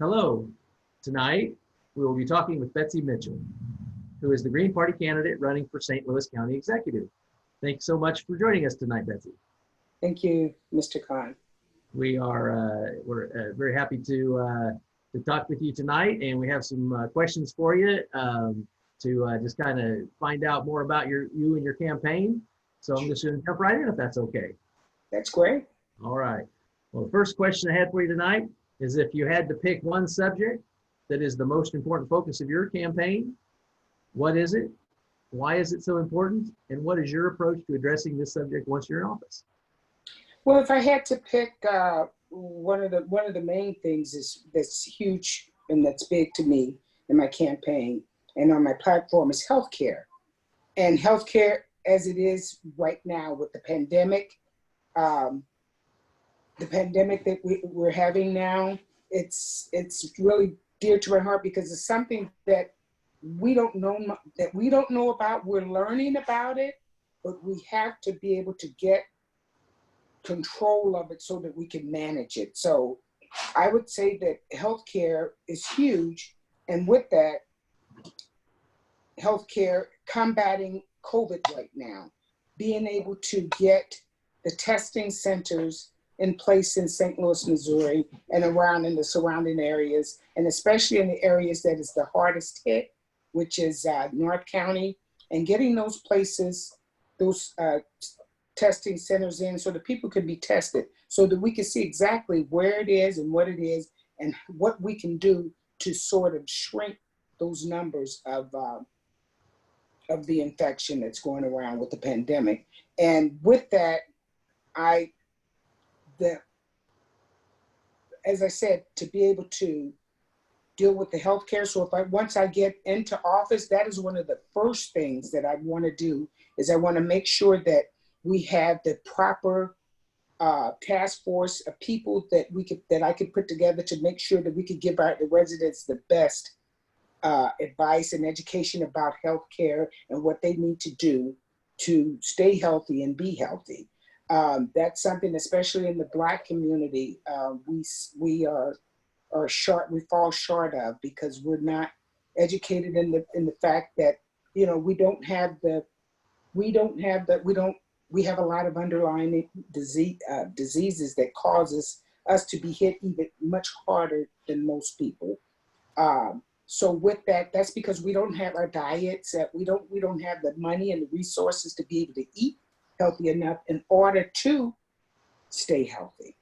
Hello. Tonight, we will be talking with Betsey Mitchell, who is the Green Party candidate running for St. Louis County Executive. Thanks so much for joining us tonight, Betsey. Thank you, Mr. Khan. We're very happy to talk with you tonight, and we have some questions for you to just kind of find out more about you and your campaign. So I'm just going to jump right in if that's okay. That's great. All right. Well, the first question I had for you tonight is if you had to pick one subject that is the most important focus of your campaign, what is it? Why is it so important? And what is your approach to addressing this subject once you're in office? Well, if I had to pick one of the main things that's huge and that's big to me in my campaign and on my platform is healthcare. And healthcare as it is right now with the pandemic that we're having now, it's really dear to my heart because it's something that we don't know about. We're learning about it, but we have to be able to get control of it so that we can manage it. So I would say that healthcare is huge, and with that, healthcare combating COVID right now, being able to get the testing centers in place in St. Louis, Missouri, and around in the surrounding areas, and especially in the areas that is the hardest hit, which is North County, and getting those places, those testing centers in so that people can be tested, so that we can see exactly where it is and what it is, and what we can do to sort of shrink those numbers of the infection that's going around with the pandemic. And with that, as I said, to be able to deal with the healthcare. So once I get into office, that is one of the first things that I want to do is I want to make sure that we have the proper task force of people that I could put together to make sure that we could give the residents the best advice and education about healthcare and what they need to do to stay healthy and be healthy. That's something, especially in the Black community, we fall short of because we're not educated in the fact that we have a lot of underlying diseases that causes us to be hit even much harder than most people. So with that, that's because we don't have our diets, that we don't have the money and the resources to be able to eat healthy enough in order to stay healthy.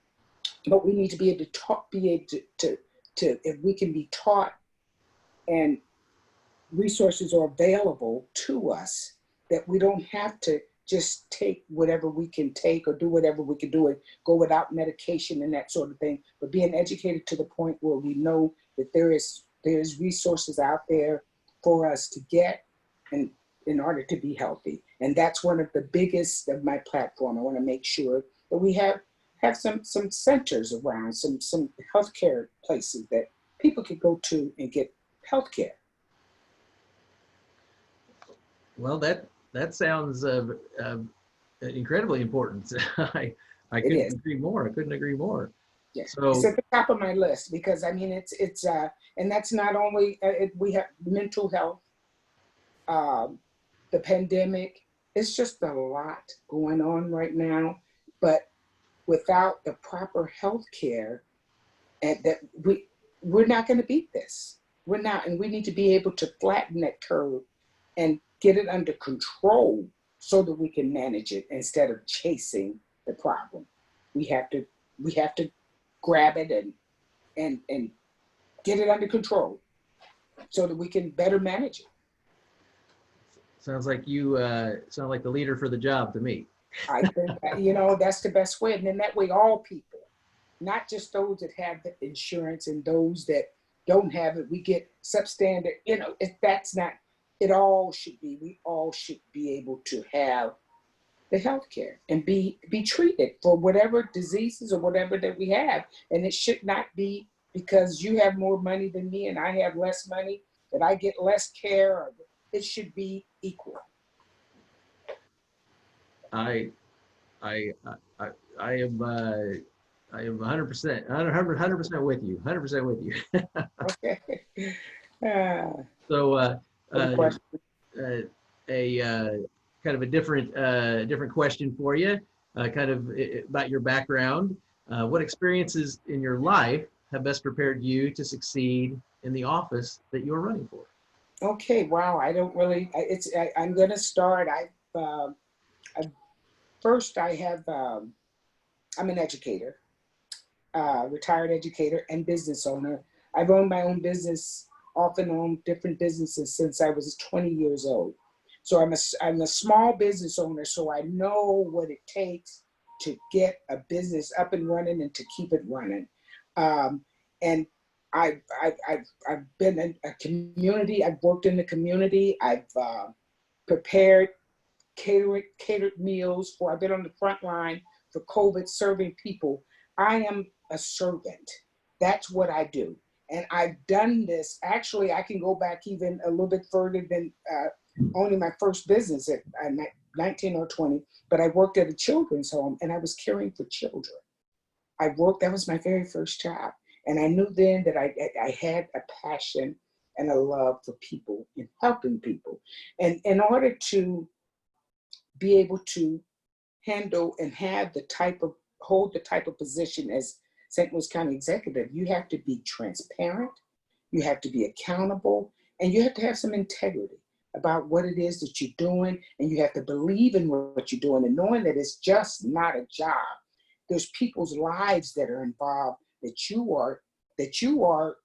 But we need to be able to if we can be taught and resources are available to us, that we don't have to just take whatever we can take or do whatever we can do and go without medication and that sort of thing, but being educated to the point where we know that there's resources out there for us to get and in order to be healthy. And that's one of the biggest of my platform. I want to make sure that we have some centers around, some healthcare places that people can go to and get healthcare. Well, that sounds incredibly important. I couldn't agree more. I couldn't agree more. Yes, So it's at the top of my list because I mean it's and that's not only we have mental health, the pandemic. It's just a lot going on right now, but without the proper health care, and that we're not going to beat this. We're not, and we need to be able to flatten that curve and get it under control so that we can manage it instead of chasing the problem. We have to grab it and get it under control so that we can better manage it. sounds like you sound like the leader for the job to me. I think that's the best way, and then that way all people, not just those that have the insurance and those that don't have it, we get substandard. If that's not, we all should be able to have the health care and be treated for whatever diseases or whatever that we have. And it should not be because you have more money than me and I have less money that I get less care. Or it should be equal. I I I am I am 100%, 100% with you, 100% with you. Okay. Uh, So, good uh, question. uh, a kind of a different question for you, kind of about your background. What experiences in your life have best prepared you to succeed in the office that you're running for? Okay, wow. I don't really. I'm going to start. I first I have. I'm an educator, retired educator and business owner. I've owned my own business, off and on different businesses since I was 20 years old. So I'm a small business owner, so I know what it takes to get a business up and running and to keep it running. Um, and I've been in a community. I've worked in the community. I've prepared catered meals for. I've been on the front line for COVID, serving people. I am a servant. That's what I do. And I've done this. Actually, I can go back even a little bit further than owning my first business at 19 or 20, but I worked at a children's home and I was caring for children. That was my very first job. And I knew then that I had a passion and a love for people and helping people. And in order to be able to handle and hold the type of position as St. Louis County Executive, you have to be transparent, you have to be accountable, and you have to have some integrity about what it is that you're doing, and you have to believe in what you're doing and knowing that it's just not a job. There's people's lives that are involved that you are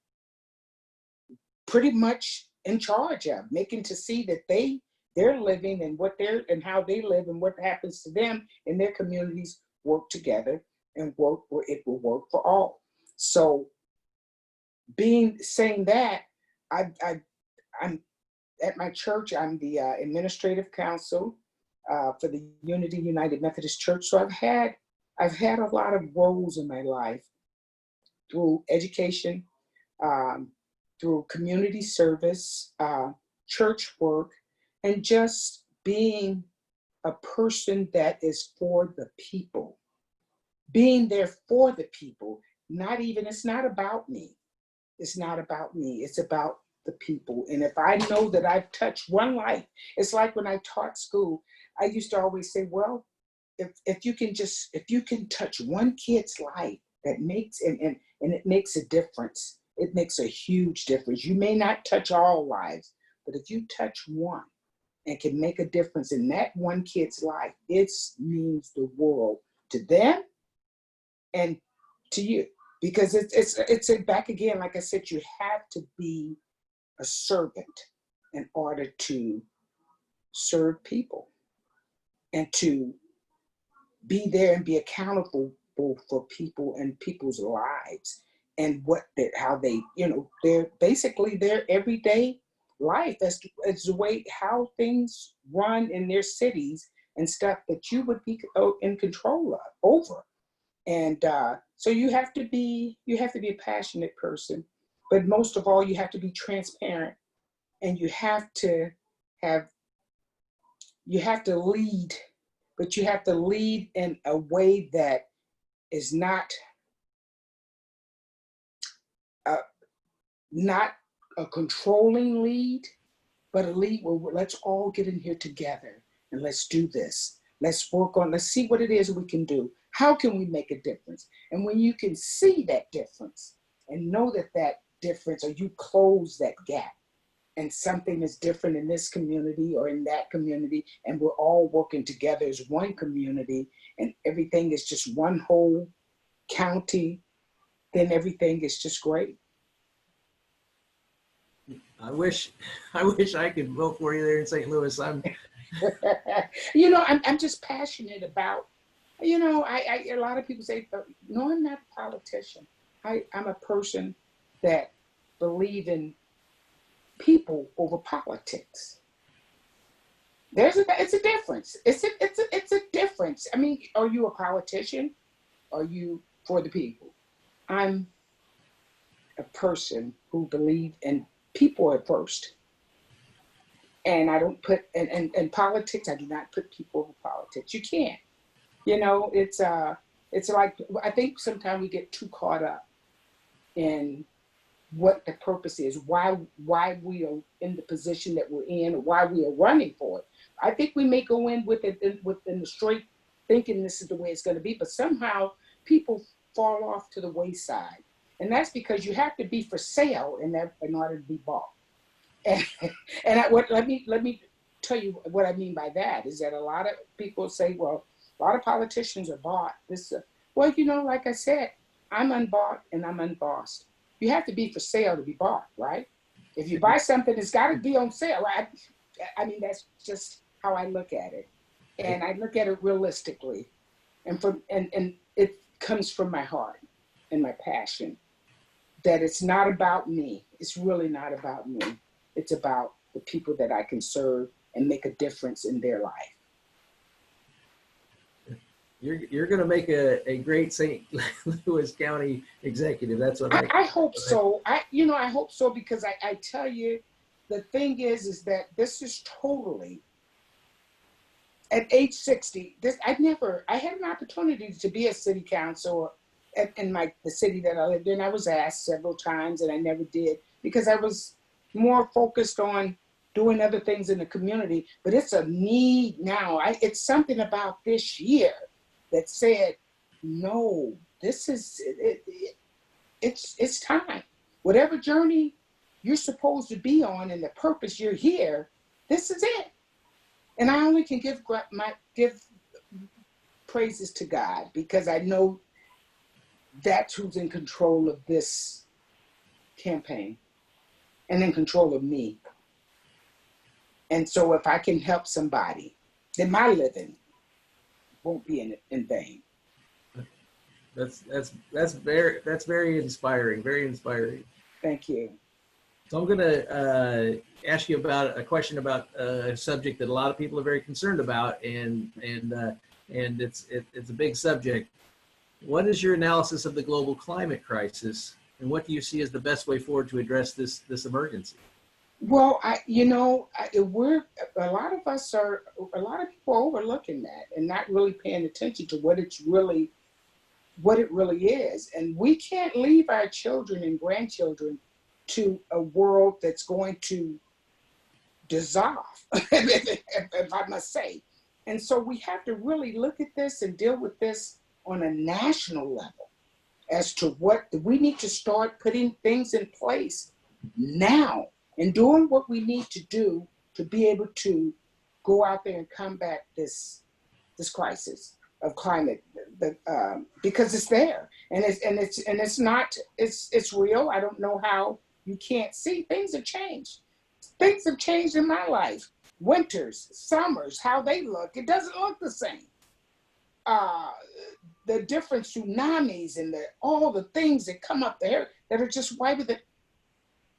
pretty much in charge of, making to see that they're living and and how they live and what happens to them in their communities work together and work where it will work for all. So saying that, I'm at my church. I'm the administrative council for the Unity United Methodist Church. So I've had a lot of roles in my life through education, um, through community service, church work, and just being a person that is for the people, being there for the people. It's not about me. It's not about me. It's about the people. And if I know that I've touched one life, it's like when I taught school, I used to always say, well, if you can touch one kid's life that makes and it makes a difference. It makes a huge difference. You may not touch all lives, but if you touch one and can make a difference in that one kid's life, it means the world to them and to you. Because it's back again, like I said, you have to be a servant in order to serve people and to be there and be accountable for people and people's lives and how they, they're basically their everyday life as the way how things run in their cities and stuff that you would be in control of over. And so you have to be a passionate person, but most of all, you have to be transparent, and have you have to lead, but you have to lead in a way that is uh, not a controlling lead, but a lead where let's all get in here together and let's do this. Let's see what it is we can do. How can we make a difference? And when you can see that difference and know that difference, or you close that gap, and something is different in this community or in that community, and we're all working together as one community, and everything is just one whole county, then everything is just great. I wish, I wish I could vote for you there in St. Louis. I'm just passionate about, a lot of people say, no, I'm not a politician. I'm a person that believe in people over politics. It's a difference. It's a difference. I mean, are you a politician? Are you for the people? I'm a person who believes in people at first. And I don't put in politics, I do not put people over politics. You can't. You know, It's like, I think sometimes we get too caught up in what the purpose is, why we are in the position that we're in, or why we are running for it. I think we may go in with it within the straight thinking this is the way it's going to be, but somehow people fall off to the wayside, and that's because you have to be for sale in order to be bought. And, let me tell you what I mean by that is that a lot of people say, well, a lot of politicians are bought. Well, like I said, I'm unbought and I'm unbossed. You have to be for sale to be bought, right? If you buy something, it's got to be on sale, right? I mean, that's just how I look at it, and I look at it realistically, and it comes from my heart and my passion. That it's not about me. It's really not about me. It's about the people that I can serve and make a difference in their life. You're going to make a great St. Louis County executive. That's what I hope so. I hope so, because I tell you, the thing is that this is totally, at age 60, I had an opportunity to be a city council in the city that I lived in. I was asked several times and I never did, because I was more focused on doing other things in the community. But it's a need now. It's something about this year that said, no, this is it's time. Whatever journey you're supposed to be on and the purpose you're here, this is it. And I only can give praises to God, because I know that's who's in control of this campaign and in control of me. And so if I can help somebody, then my living won't be in vain. That's very inspiring. Very inspiring. Thank you. So I'm going to ask you about a question about a subject that a lot of people are very concerned about, and it's a big subject. What is your analysis of the global climate crisis, and what do you see as the best way forward to address this emergency? Well, a lot of people are overlooking that and not really paying attention to what it really is. And we can't leave our children and grandchildren to a world that's going to dissolve, if I must say. And so we have to really look at this and deal with this on a national level as to what we need to start putting things in place now and doing what we need to do to be able to go out there and combat this crisis of climate, because it's there and it's real. I don't know how you can't see. Things have changed. Things have changed in my life. Winters, summers, how they look, it doesn't look the same. The different tsunamis and all the things that come up there that are just wiping it.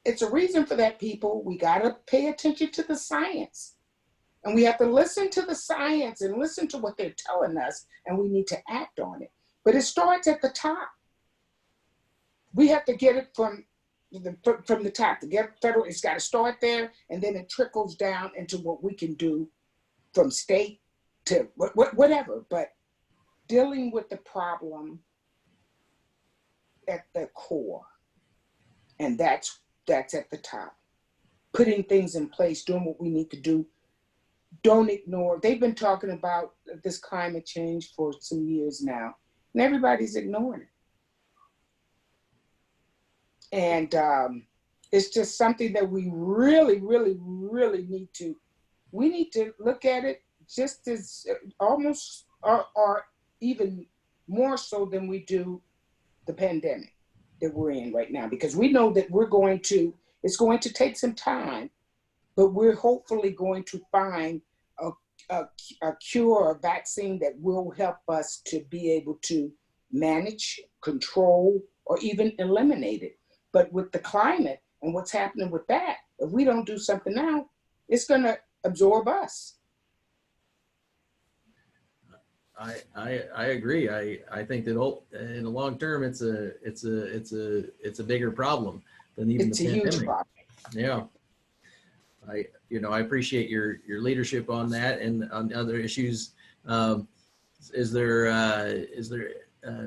It's a reason for that, people. We got to pay attention to the science. And we have to listen to the science and listen to what they're telling us, and we need to act on it. But it starts at the top. We have to get it from the top. To get federal, it's got to start there, and then it trickles down into what we can do from state to whatever. But dealing with the problem at the core, and that's at the top. Putting things in place, doing what we need to do. Don't ignore. They've been talking about this climate change for some years now, and everybody's ignoring it. And it's just something that we really, really, really need to. We need to look at it just as almost or even more so than we do the pandemic that we're in right now, because we know that it's going to take some time, but we're hopefully going to find a cure or vaccine that will help us to be able to manage, control, or even eliminate it. But with the climate and what's happening with that, if we don't do something now, it's going to absorb us. I agree. I think that in the long term, it's a bigger problem than even the pandemic. It's a huge problem. Yeah. I appreciate your leadership on that and on other issues. Is there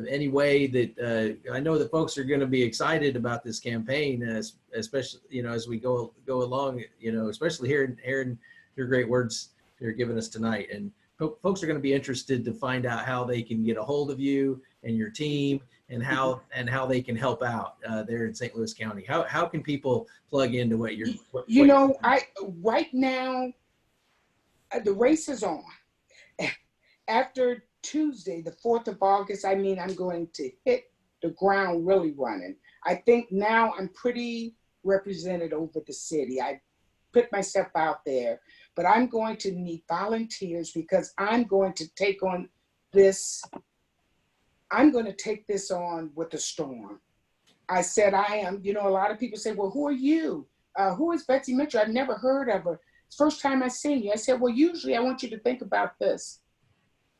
any way that I know that folks are going to be excited about this campaign, especially as we go along, especially hearing your great words you're giving us tonight, and folks are going to be interested to find out how they can get a hold of you and your team, and how they can help out there in St. Louis County. How can people plug into what you're? Right now the race is on. After Tuesday, the 4th of August, I'm going to hit the ground really running. I think now I'm pretty represented over the city. I put myself out there, but I'm going to need volunteers because I'm going to take on this. I'm going to take this on with a storm. I said I am. A lot of people say, well, who are you? Who is Betsey Mitchell? I've never heard of her. It's the first time I've seen you. I said, well, usually I want you to think about this.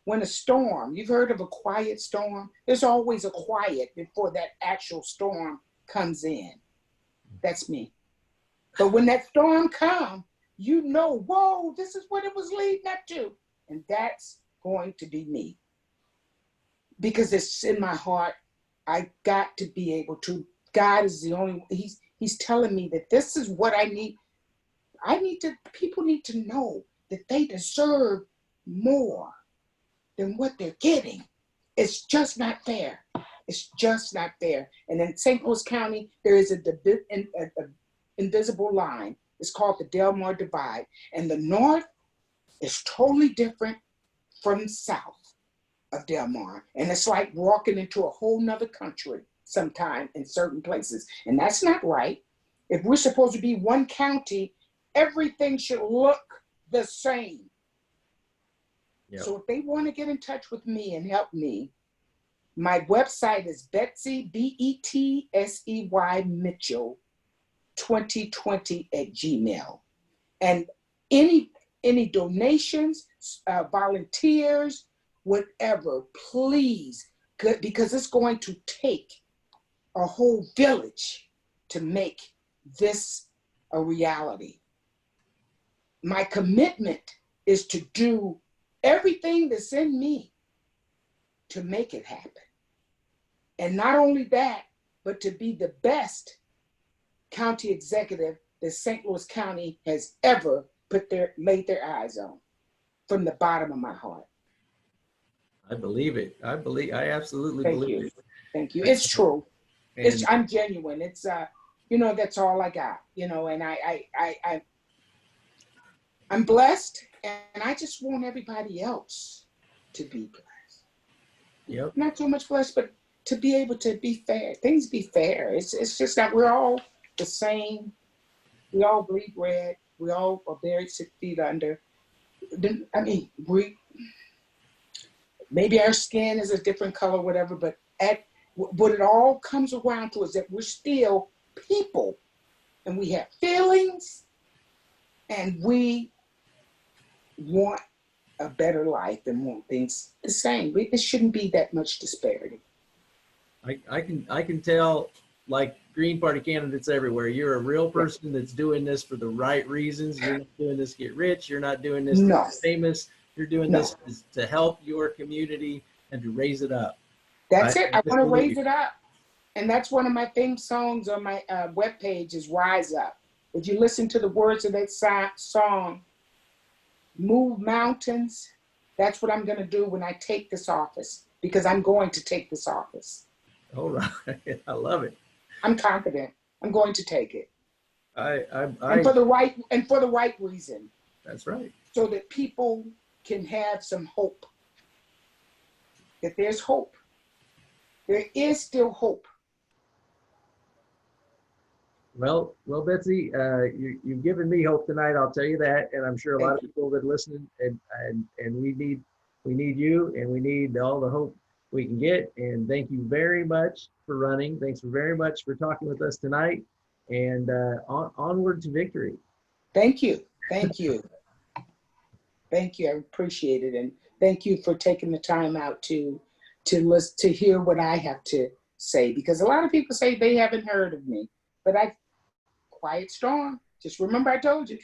When a storm, you've heard of a quiet storm? There's always a quiet before that actual storm comes in. That's me. But when that storm comes, whoa, this is what it was leading up to. And that's going to be me. Because it's in my heart. I got to be able to. God is the only, he's telling me that this is what I need. People need to know that they deserve more than what they're getting. It's just not fair. It's just not fair. And in St. Louis County, there is an invisible line. It's called the Delmar Divide. And the north is totally different from the south of Delmar. And it's like walking into a whole nother country sometime in certain places. And that's not right. If we're supposed to be one county, everything should look the same. Yep. So if they want to get in touch with me and help me, my website is Betsey, Betsey Mitchell 2020 @gmail. And any donations, volunteers, whatever, please, because it's going to take a whole village to make this a reality. My commitment is to do everything that's in me to make it happen. And not only that, but to be the best county executive that St. Louis County has ever laid their eyes on, from the bottom of my heart. I believe it. I absolutely believe it. Thank you. It's true. I'm genuine. It's that's all I got. And I'm blessed, and I just want everybody else to be blessed. Yep. Not so much blessed, but to be able to be fair. Things be fair. It's just that we're all the same. We all bleed red. We all are buried 6 feet under. Maybe our skin is a different color, whatever, but what it all comes around to is that we're still people, and we have feelings, and we want a better life and want things the same. It shouldn't be that much disparity. I can tell, like Green Party candidates everywhere, you're a real person that's doing this for the right reasons. You're not doing this to get rich. You're not doing this to get famous. You're doing this to help your community and to raise it up. That's it. I want to raise it up. And that's one of my theme songs on my webpage is Rise Up. If you listen to the words of that song, move mountains, that's what I'm going to do when I take this office, because I'm going to take this office. All right. I love it. I'm confident. I'm going to take it. And for the right reason. That's right. So that people can have some hope. That there's hope. There is still hope. Well, Betsey, you've given me hope tonight. I'll tell you that, and I'm sure a lot of people have been listening. And we need you, and we need all the hope we can get. And thank you very much for running. Thanks very much for talking with us tonight. And onward to victory. Thank you. Thank you. Thank you. I appreciate it, and thank you for taking the time out to listen, to hear what I have to say, because a lot of people say they haven't heard of me, but quiet storm. Just remember I told you.